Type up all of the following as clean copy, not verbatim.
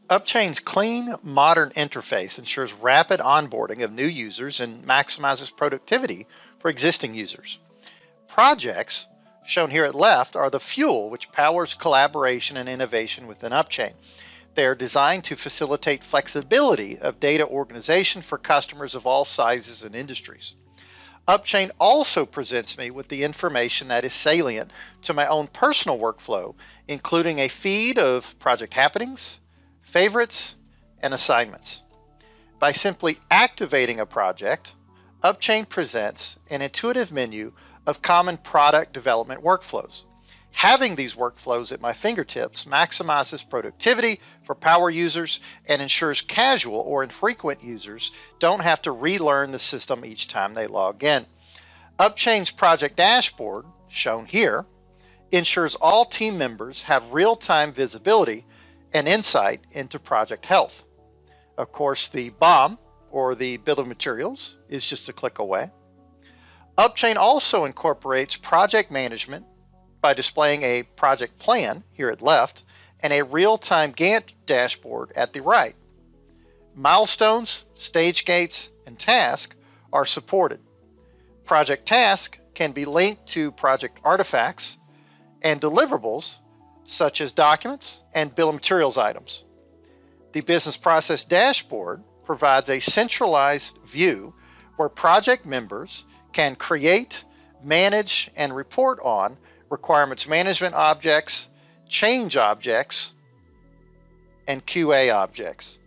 Upchain's clean, modern interface ensures rapid onboarding of new users and maximizes productivity for existing users. Projects, shown here at left, are the fuel which powers collaboration and innovation within Upchain. They are designed to facilitate flexibility of data organization for customers of all sizes and industries. Upchain also presents me with the information that is salient to my own personal workflow, including a feed of project happenings, favorites, and assignments. By simply activating a project, Upchain presents an intuitive menu of common product development workflows. Having these workflows at my fingertips maximizes productivity for power users and ensures casual or infrequent users don't have to relearn the system each time they log in. Upchain's project dashboard, shown here, ensures all team members have real-time visibility and insight into project health. Of course, the BOM, or the bill of materials, is just a click away. Upchain also incorporates project management by displaying a project plan here at left and a real-time Gantt dashboard at the right. Milestones, stage gates, and tasks are supported. Project tasks can be linked to project artifacts and deliverables such as documents and bill of materials items. The business process dashboard provides a centralized view where project members can create, manage, and report on requirements management objects, change objects, and QA objects.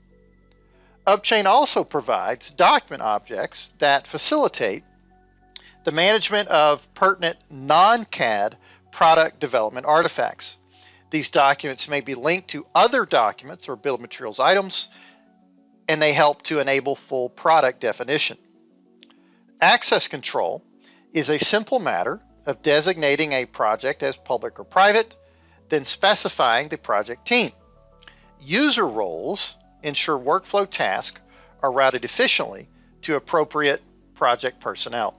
Upchain also provides document objects that facilitate the management of pertinent non-CAD product development artifacts. These documents may be linked to other documents or bill of materials items, and they help to enable full product definition. Access control is a simple matter of designating a project as public or private, then specifying the project team. User roles ensure workflow tasks are routed efficiently to appropriate project personnel.